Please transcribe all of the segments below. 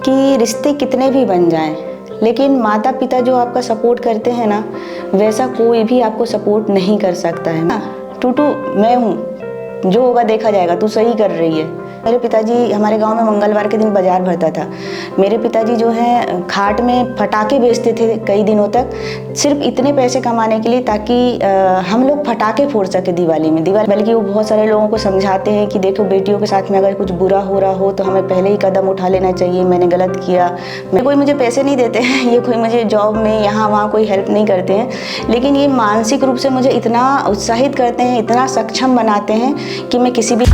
कि रिश्ते कितने भी बन जाएं, लेकिन माता पिता जो आपका सपोर्ट करते हैं ना, वैसा कोई भी आपको सपोर्ट नहीं कर सकता है ना। टूटू मैं हूँ, जो होगा देखा जाएगा, तू सही कर रही है। मेरे पिताजी हमारे गांव में मंगलवार के दिन बाजार भरता था। मेरे पिताजी जो हैं खाट में फटाके बेचते थे कई दिनों तक, सिर्फ इतने पैसे कमाने के लिए ताकि हम लोग फटाके फोड़ सके दिवाली में। बल्कि वो बहुत सारे लोगों को समझाते हैं कि देखो बेटियों के साथ में अगर कुछ बुरा हो रहा हो तो हमें पहले ही कदम उठा लेना चाहिए, मैंने गलत किया। कोई मुझे पैसे नहीं देते हैं, ये कोई मुझे जॉब में यहाँ वहाँ कोई हेल्प नहीं करते हैं, लेकिन ये मानसिक रूप से मुझे इतना उत्साहित करते हैं, इतना सक्षम बनाते हैं कि मैं किसी भी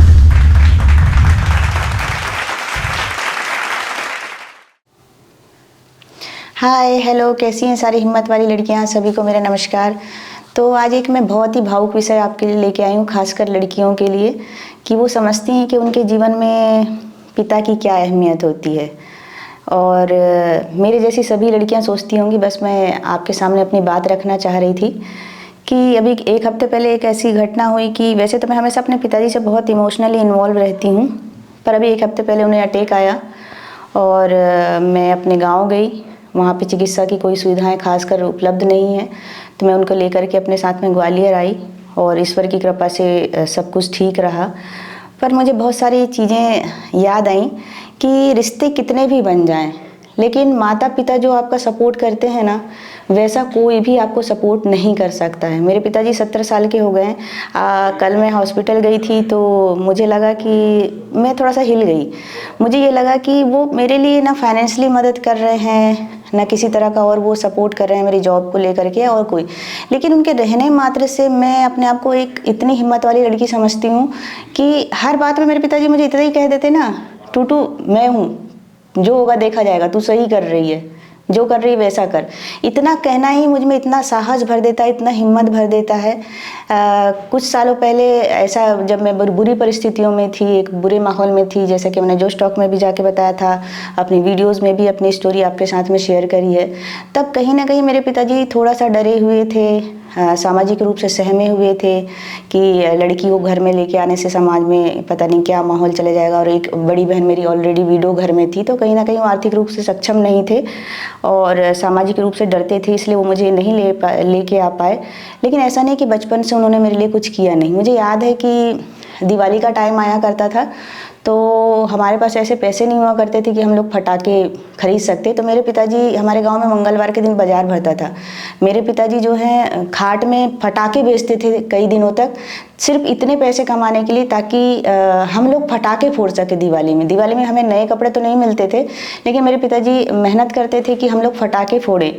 हाय हेलो, कैसी हैं सारी हिम्मत वाली लड़कियां? सभी को मेरा नमस्कार। तो आज एक मैं बहुत ही भावुक विषय आपके लिए लेके आई हूँ, खासकर लड़कियों के लिए, कि वो समझती हैं कि उनके जीवन में पिता की क्या अहमियत होती है। और मेरे जैसी सभी लड़कियां सोचती होंगी। बस मैं आपके सामने अपनी बात रखना चाह रही थी कि अभी एक हफ्ते पहले एक ऐसी घटना हुई कि वैसे तो मैं हमेशा अपने पिताजी से बहुत इमोशनली इन्वॉल्व रहती हूँ, पर अभी एक हफ्ते पहले उन्हें अटैक आया और मैं अपने गाँव गई। वहाँ पे चिकित्सा की कोई सुविधाएं खासकर उपलब्ध नहीं है, तो मैं उनको लेकर के अपने साथ में ग्वालियर आई और ईश्वर की कृपा से सब कुछ ठीक रहा। पर मुझे बहुत सारी चीज़ें याद आई कि रिश्ते कितने भी बन जाएं, लेकिन माता पिता जो आपका सपोर्ट करते हैं ना, वैसा कोई भी आपको सपोर्ट नहीं कर सकता है। मेरे पिताजी 70 साल के हो गए हैं। कल मैं हॉस्पिटल गई थी तो मुझे लगा कि मैं थोड़ा सा हिल गई। मुझे ये लगा कि वो मेरे लिए ना फाइनेंशियली मदद कर रहे हैं, ना किसी तरह का और वो सपोर्ट कर रहे हैं मेरी जॉब को लेकर के और कोई, लेकिन उनके रहने मात्र से मैं अपने आप को एक इतनी हिम्मत वाली लड़की समझती हूँ कि हर बात में मेरे पिताजी मुझे इतना ही कह देते ना, टूटू मैं हूँ, जो होगा देखा जाएगा, तू सही कर रही है, जो कर रही है वैसा कर। इतना कहना ही मुझ में इतना साहस भर देता है, इतना हिम्मत भर देता है। कुछ सालों पहले ऐसा, जब मैं बुरी परिस्थितियों में थी, एक बुरे माहौल में थी, जैसे कि मैंने जोश टॉक में भी जाके बताया था, अपनी वीडियोस में भी अपनी स्टोरी आपके साथ में शेयर करी है, तब कहीं ना कहीं मेरे पिताजी थोड़ा सा डरे हुए थे, सामाजिक रूप से सहमे हुए थे कि लड़की को घर में लेके आने से समाज में पता नहीं क्या माहौल चले जाएगा। और एक बड़ी बहन मेरी ऑलरेडी विडो घर में थी, तो कहीं ना कहीं वो आर्थिक रूप से सक्षम नहीं थे और सामाजिक रूप से डरते थे, इसलिए वो मुझे नहीं लेके आ पाए। लेकिन ऐसा नहीं कि बचपन से उन्होंने मेरे लिए कुछ किया नहीं। मुझे याद है कि दिवाली का टाइम आया करता था तो हमारे पास ऐसे पैसे नहीं हुआ करते थे कि हम लोग फटाके खरीद सकते, तो मेरे पिताजी हमारे गांव में मंगलवार के दिन बाजार भरता था। मेरे पिताजी जो हैं खाट में फटाके बेचते थे कई दिनों तक, सिर्फ इतने पैसे कमाने के लिए ताकि हम लोग फटाके फोड़ सके दिवाली में। हमें नए कपड़े तो नहीं मिलते थे, लेकिन मेरे पिताजी मेहनत करते थे कि हम लोग फटाके फोड़ें।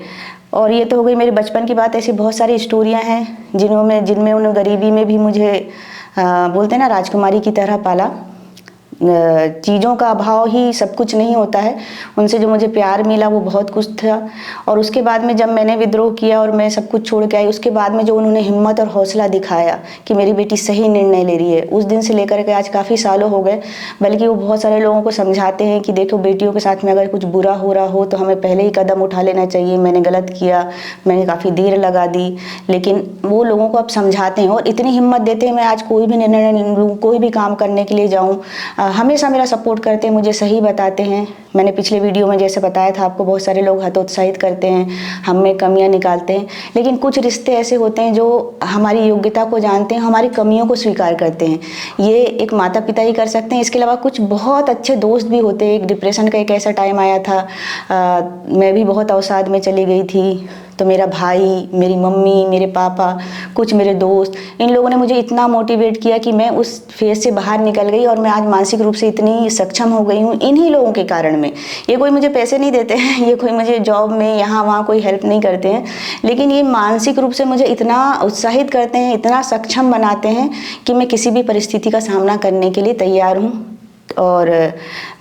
और ये तो हो गई मेरे बचपन की बात। ऐसी बहुत सारी स्टोरियाँ हैं जिनमें उन्होंने गरीबी में भी मुझे बोलते हैं ना राजकुमारी की तरह पाला। चीज़ों का अभाव ही सब कुछ नहीं होता है, उनसे जो मुझे प्यार मिला वो बहुत कुछ था। और उसके बाद में जब मैंने विद्रोह किया और मैं सब कुछ छोड़ के आई, उसके बाद में जो उन्होंने हिम्मत और हौसला दिखाया कि मेरी बेटी सही निर्णय ले रही है, उस दिन से लेकर के आज काफ़ी सालों हो गए। बल्कि वो बहुत सारे लोगों को समझाते हैं कि देखो बेटियों के साथ में अगर कुछ बुरा हो रहा हो तो हमें पहले ही कदम उठा लेना चाहिए, मैंने गलत किया, मैंने काफ़ी देर लगा दी, लेकिन वो लोगों को अब समझाते हैं और इतनी हिम्मत देते हैं। मैं आज कोई भी निर्णय लूँ, कोई भी काम करने के लिए जाऊँ, हमेशा मेरा सपोर्ट करते हैं, मुझे सही बताते हैं। मैंने पिछले वीडियो में जैसे बताया था आपको, बहुत सारे लोग हतोत्साहित करते हैं, हम में कमियां निकालते हैं, लेकिन कुछ रिश्ते ऐसे होते हैं जो हमारी योग्यता को जानते हैं, हमारी कमियों को स्वीकार करते हैं। ये एक माता पिता ही कर सकते हैं। इसके अलावा कुछ बहुत अच्छे दोस्त भी होते हैं। एक डिप्रेशन का एक ऐसा टाइम आया था, मैं भी बहुत अवसाद में चली गई थी, तो मेरा भाई, मेरी मम्मी, मेरे पापा, कुछ मेरे दोस्त, इन लोगों ने मुझे इतना मोटिवेट किया कि मैं उस फेज से बाहर निकल गई और मैं आज मानसिक रूप से इतनी सक्षम हो गई हूँ इन्हीं लोगों के कारण में। ये कोई मुझे पैसे नहीं देते हैं, ये कोई मुझे जॉब में यहाँ वहाँ कोई हेल्प नहीं करते हैं, लेकिन ये मानसिक रूप से मुझे इतना उत्साहित करते हैं, इतना सक्षम बनाते हैं कि मैं किसी भी परिस्थिति का सामना करने के लिए तैयार हूँ। और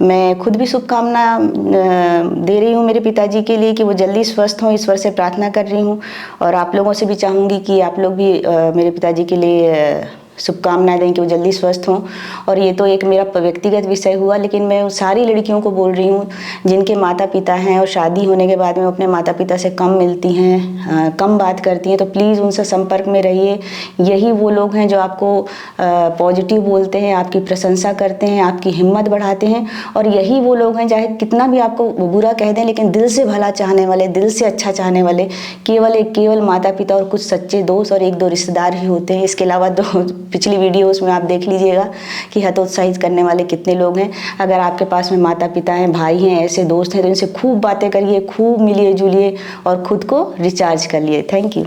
मैं खुद भी शुभकामना दे रही हूँ मेरे पिताजी के लिए कि वो जल्दी स्वस्थ हों, ईश्वर से प्रार्थना कर रही हूँ। और आप लोगों से भी चाहूँगी कि आप लोग भी मेरे पिताजी के लिए शुभकामनाएं दें कि वो जल्दी स्वस्थ हों। और ये तो एक मेरा व्यक्तिगत विषय हुआ, लेकिन मैं उन सारी लड़कियों को बोल रही हूँ जिनके माता पिता हैं और शादी होने के बाद में अपने माता पिता से कम मिलती हैं, कम बात करती हैं, तो प्लीज़ उनसे संपर्क में रहिए। यही वो लोग हैं जो आपको पॉजिटिव बोलते हैं, आपकी प्रशंसा करते हैं, आपकी हिम्मत बढ़ाते हैं। और यही वो लोग हैं, चाहे कितना भी आपको बुरा कह दें, लेकिन दिल से भला चाहने वाले, दिल से अच्छा चाहने वाले केवल माता पिता और कुछ सच्चे दोस्त और एक दो रिश्तेदार ही होते हैं। इसके अलावा पिछली वीडियोस में आप देख लीजिएगा कि हतोत्साहित करने वाले कितने लोग हैं। अगर आपके पास में माता पिता हैं, भाई हैं, ऐसे दोस्त हैं, तो इनसे खूब बातें करिए, खूब मिलिए जुलिए और खुद को रिचार्ज कर लिए। Thank you.